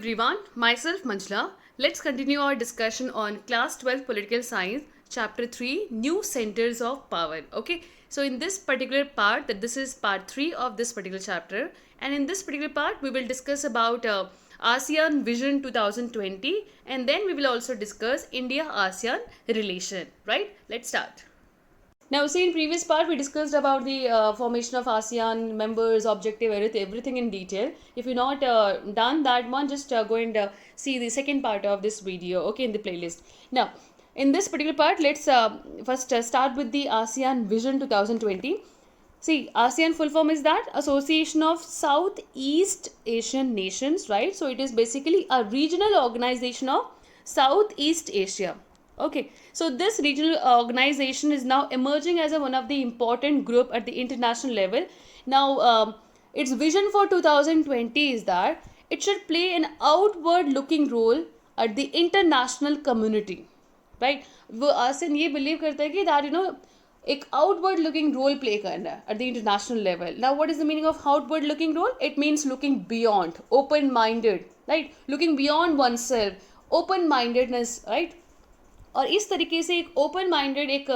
everyone, myself Manjula. Let's continue our discussion on class 12 political science chapter 3 new centers of power. Okay, so in this particular part, this is part 3 of this particular chapter, and in this particular part we will discuss about ASEAN Vision 2020, and then we will also discuss India ASEAN relation, right? Let's start. Now, see, in previous part we discussed about the formation of ASEAN members, objective, everything in detail. If you're not done that one, just go and see the second part of this video, okay, in the playlist. Now, in this particular part, let's first start with the ASEAN Vision 2020. See, ASEAN full form is that Association of Southeast Asian Nations, right? So, it is basically a regional organization of Southeast Asia. Okay, so this regional organization is now emerging as one of the important group at the international level. Now, its vision for 2020 is that it should play an outward looking role at the international community, right? वो ASEAN ये believe करता है कि that एक outward looking role play करना है at the international level. Now, what is the meaning of outward looking role? It means looking beyond, open minded, right? Looking beyond oneself, open mindedness, right? और इस तरीके से एक open minded एक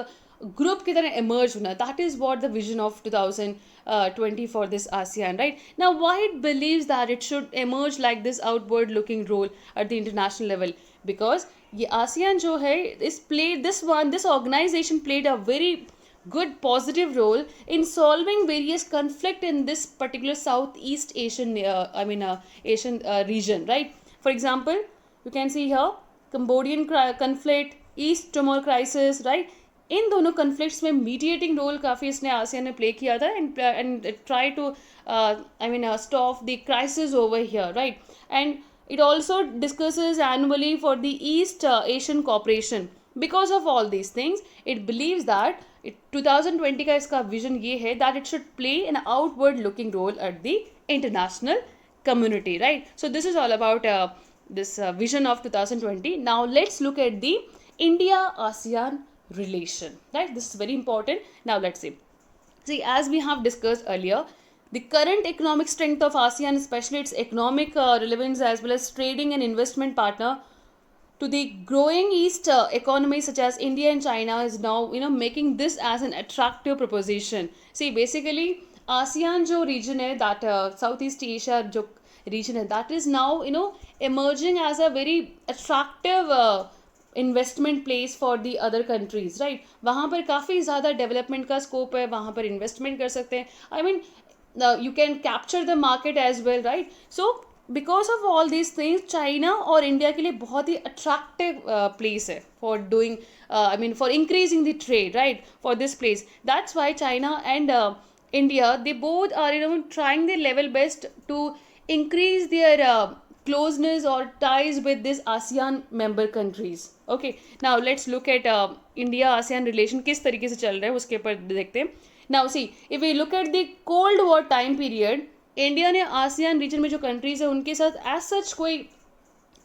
group की तरह emerge होना, that is what the vision of 2020 for this ASEAN, right? Now, why it believes that it should emerge like this outward looking role at the international level? Because ये ASEAN जो है this organization played a very good positive role in solving various conflict in this particular Southeast Asian Asian region, right? For example, you can see here Cambodian conflict, East Timor crisis, right? इन दोनों conflicts में mediating role काफ़ी इसने ASEAN ने play किया था and try to stop the crisis over here, right? And it also discusses annually for the East Asian cooperation. Because of all these things it believes that 2020 का इसका vision ये है that it should play an outward looking role at the international community, right? So this is all about this vision of 2020. Now let's look at the India ASEAN relation, right? This is very important. Now let's see, as we have discussed earlier, the current economic strength of ASEAN, especially its economic relevance as well as trading and investment partner to the growing east economies such as India and China, is now making this as an attractive proposition. See, basically ASEAN जो region है, that Southeast Asia जो region है, that is now emerging as a very attractive investment place for the other countries, right? वहाँ पर काफ़ी ज़्यादा development का scope है, वहाँ पर इन्वेस्टमेंट कर सकते हैं. I mean you can capture the market as well, right? So because of all these things China और इंडिया के लिए बहुत ही अट्रैक्टिव प्लेस है for doing for increasing the trade, right? For this place. That's why China and India, they both are trying their level best to increase their closeness or ties with this ASEAN member countries. Okay, now let's look at India ASEAN relation किस तरीके से चल रहा है उसके ऊपर देखते हैं. Now see, if we look at the Cold War time period, India ने ASEAN region में जो countries है उनके साथ as such कोई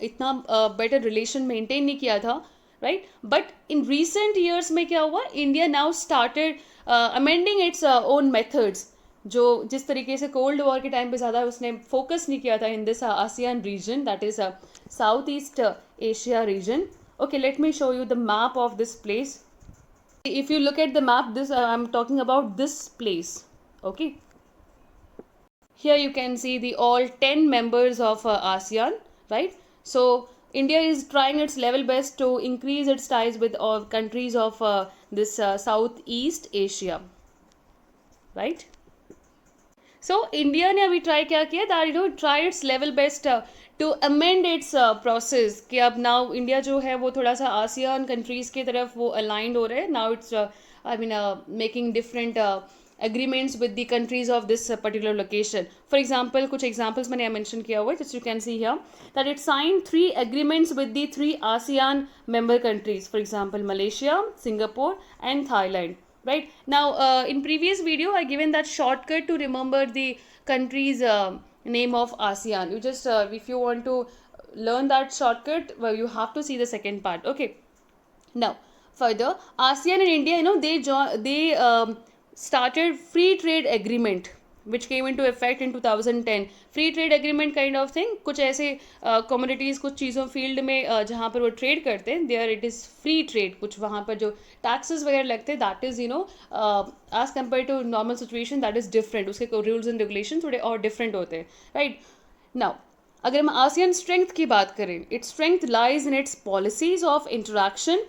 इतना better relation maintain नहीं किया था, right? But in recent years में क्या हुआ, India now started amending its own methods. जो जिस तरीके से कोल्ड वॉर के टाइम पे ज़्यादा उसने फोकस नहीं किया था in this ASEAN region, that is South East Asia region. Okay, let me show you the map of this place. If you look at the map, this I am talking about this place. Okay, here you can see the all 10 members of ASEAN, right? So India is trying its level best to increase its ties with all countries of this Southeast Asia, right? So India ने अभी try क्या किया, that try its level best to amend its process कि अब now India जो है वो थोड़ा सा आसियान कंट्रीज की तरफ वो अलाइंड हो रहे हैं. Now it's making different agreements with the countries of this particular location. For example, कुछ examples मैंने mention किया हुआ है, just you can see here that it signed 3 agreements with the 3 ASEAN member countries. For example, Malaysia, Singapore and Thailand. Right now, in previous video, I given that shortcut to remember the country's name of ASEAN. You just, if you want to learn that shortcut, well, you have to see the second part. Okay. Now, further, ASEAN and India, they started free trade agreement. which came into effect in 2010. Free trade agreement kind of thing, कुछ ऐसे commodities कुछ चीज़ों field में जहाँ पर वो trade करते हैं, there it is free trade. कुछ वहाँ पर जो टैक्सेस वगैरह लगते हैं, that is as compare to normal situation that is different. उसके रूल्स एंड रेगुलेशन थोड़े और डिफरेंट होते हैं, राइट. नाउ अगर हम आसियन स्ट्रेंथ की बात करें, its strength lies in its policies of interaction,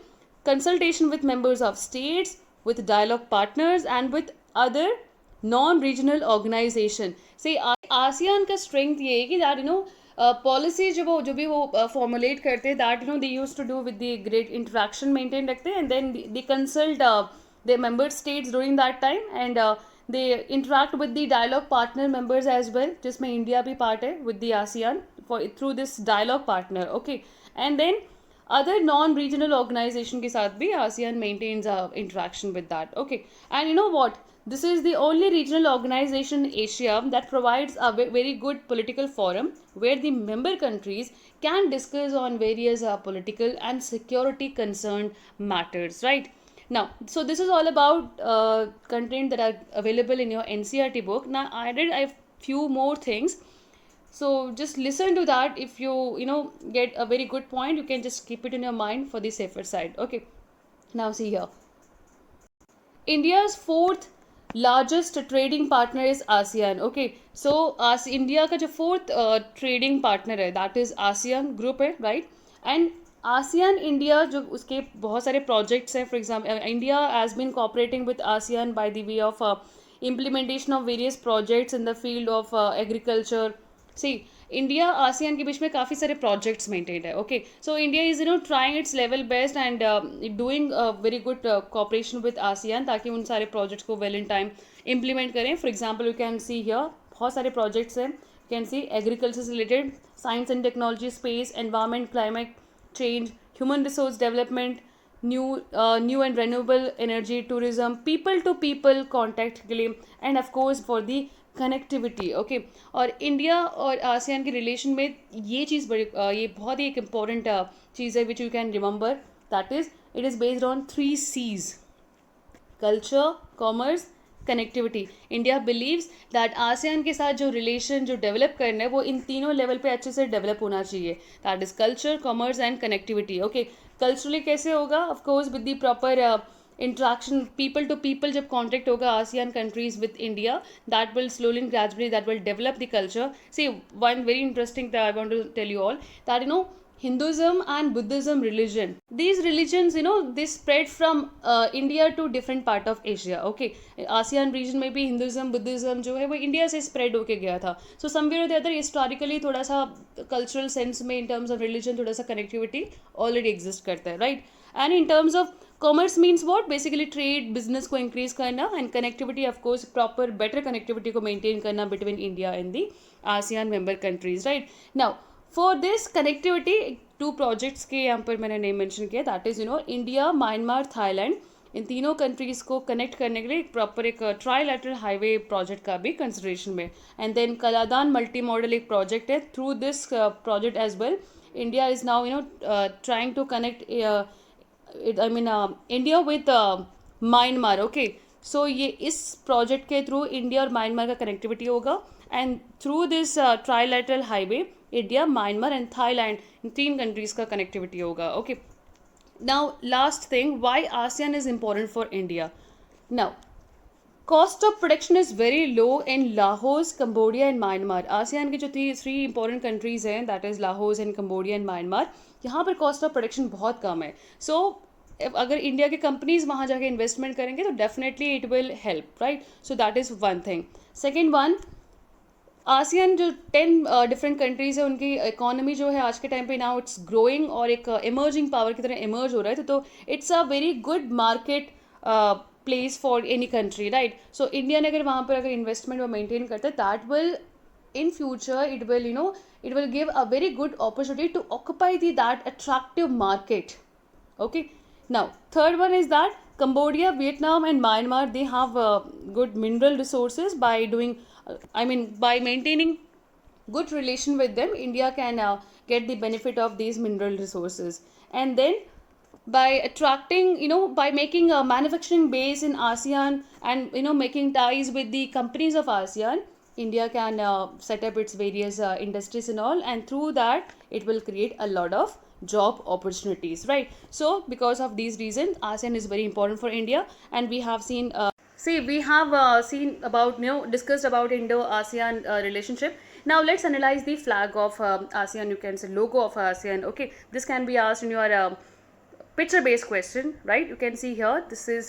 consultation with members of states, with dialogue partners, and with other non-regional organization. See, ASEAN का strength ये है कि that policy जो भी वो formulate करते हैं, that they used to do with the great interaction maintain रखते हैं, and then they consult their member states during that time, and they interact with the dialogue partner members as well, जिसमें India भी part है with the ASEAN through this dialogue partner, okay, and then other non-regional organization के साथ भी ASEAN maintains interaction with that, okay. And you know what, this is the only regional organization in Asia that provides a very good political forum where the member countries can discuss on various political and security concerned matters, right. Now, so this is all about content that are available in your NCERT book. Now I have few more things, so just listen to that. If you get a very good point, you can just keep it in your mind for the safer side, okay. Now see here, India's fourth largest trading partner is ASEAN, okay. So India का जो fourth trading partner है, that is ASEAN group है, right. And ASEAN India जो उसके बहुत सारे projects हैं, for example India has been cooperating with ASEAN by the way of implementation of various projects in the field of agriculture. See, India ASEAN के बीच में काफ़ी सारे प्रोजेक्ट्स मेंटेन्ड है, okay. So India is trying it's level best and doing very good cooperation with ASEAN, ताकि उन सारे projects को well in time implement करें. For example you can see here बहुत सारे प्रोजेक्ट्स हैं. यू कैन सी एग्रीकल्चर से related, science and technology, space, environment, climate change, human resource development, new and renewable energy, tourism, people to people contact के लिए, end of course for the connectivity, okay. और India और ASEAN के relation में ये चीज़ बड़ी ये बहुत ही एक इम्पॉर्टेंट चीज़ है which you can remember, that is it is based on 3 C's: culture, commerce, connectivity. India believes that ASEAN के साथ जो रिलेशन जो डेवलप करना है वो इन तीनों लेवल पे अच्छे से डेवलप होना चाहिए, that is culture, commerce and connectivity, okay. Culturally कैसे होगा? Of course with the proper interaction, people to people जब contact होगा ASEAN countries with India, that will slowly and gradually that will develop the culture. See, one very interesting thing I want to tell you all, that Hinduism and Buddhism religion, these religions they spread from India to different part of Asia, okay. ASEAN region में भी Hinduism Buddhism जो है वो India से spread होके गया था. So somewhere or the other historically थोड़ा सा cultural sense में in terms of religion थोड़ा सा connectivity already exist करता है, right. And in terms of commerce means what? Basically trade, business को increase करना, and connectivity of course proper better connectivity को maintain करना between India and the ASEAN member countries, right. Now for this connectivity 2 projects के यहाँ पर मैंने name mention किया, that is India, Myanmar, Thailand, इन तीनों कंट्रीज़ को कनेक्ट करने के लिए प्रॉपर एक ट्राईलैटरल हाईवे प्रोजेक्ट का भी कंसिडरेशन में. And then Kaladan multi modal एक प्रोजेक्ट है. Through this project as well India is now trying to connect India with Myanmar, okay. So ये इस प्रोजेक्ट के थ्रू इंडिया और म्यांमार का कनेक्टिविटी होगा, and through this trilateral highway India, Myanmar and Thailand इन 3 countries का connectivity होगा, okay. Now last thing, why ASEAN is important for India. Now cost of production is very low in Laos, Cambodia and Myanmar. ASEAN की जो 3 important countries हैं, that is Laos and Cambodia and Myanmar, यहाँ पर cost of production बहुत कम है. So अगर India की companies वहाँ जाके इन्वेस्टमेंट करेंगे तो definitely it will help, right. So that is one thing. Second one, ASEAN जो 10 डिफरेंट कंट्रीज़ है उनकी इकोनॉमी जो है आज के टाइम पे नाउ इट्स ग्रोइंग और एक इमर्जिंग पावर की तरह इमर्ज हो रहा है. तो it's a very good market place for any country, right. So India ने अगर वहाँ पर अगर इन्वेस्टमेंट वो मेंटेन करता है, that will in future it will give a very good opportunity to occupy that attractive market, okay. Now third one is that Cambodia, Vietnam and Myanmar, they have good mineral resources. By doing by maintaining good relation with them, India can get the benefit of these mineral resources. And then by attracting, by making a manufacturing base in ASEAN, and making ties with the companies of ASEAN, India can set up its various industries and all, and through that it will create a lot of job opportunities, right? So because of these reasons, ASEAN is very important for India. And we have seen see, we have seen about, discussed about Indo-ASEAN relationship. Now let's analyze the flag of ASEAN. You can say logo of ASEAN. Okay, this can be asked in your picture based question, right? You can see here, this is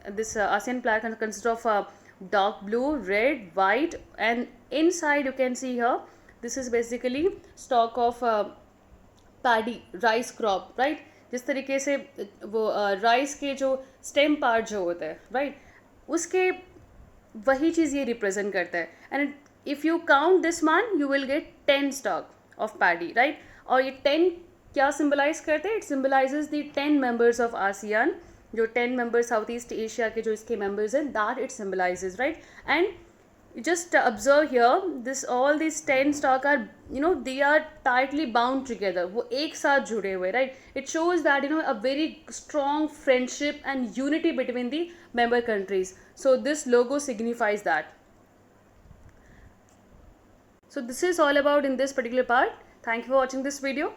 this ASEAN flag consists of dark blue, red, white, and inside you can see here, this is basically stalk of paddy, rice crop, right? जिस तरीके से वो rice के जो stem part जो होता है, right, उसके वही चीज़ ये रिप्रेजेंट करता है. And if you count this man, you will get 10 stalk of paddy, right? और ये 10 क्या सिम्बलाइज करते हैं? It symbolizes the 10 members of ASEAN, जो 10 मेंबर्स साउथ ईस्ट एशिया के जो इसके मेंबर्स हैं, that it symbolises, right? And just observe here, this all these 10 stock are, they are tightly bound together, वो एक साथ जुड़े हुए, right? It shows that, a very strong friendship and unity between the member countries. So this logo signifies that. So this is all about in this particular part. Thank you for watching this video.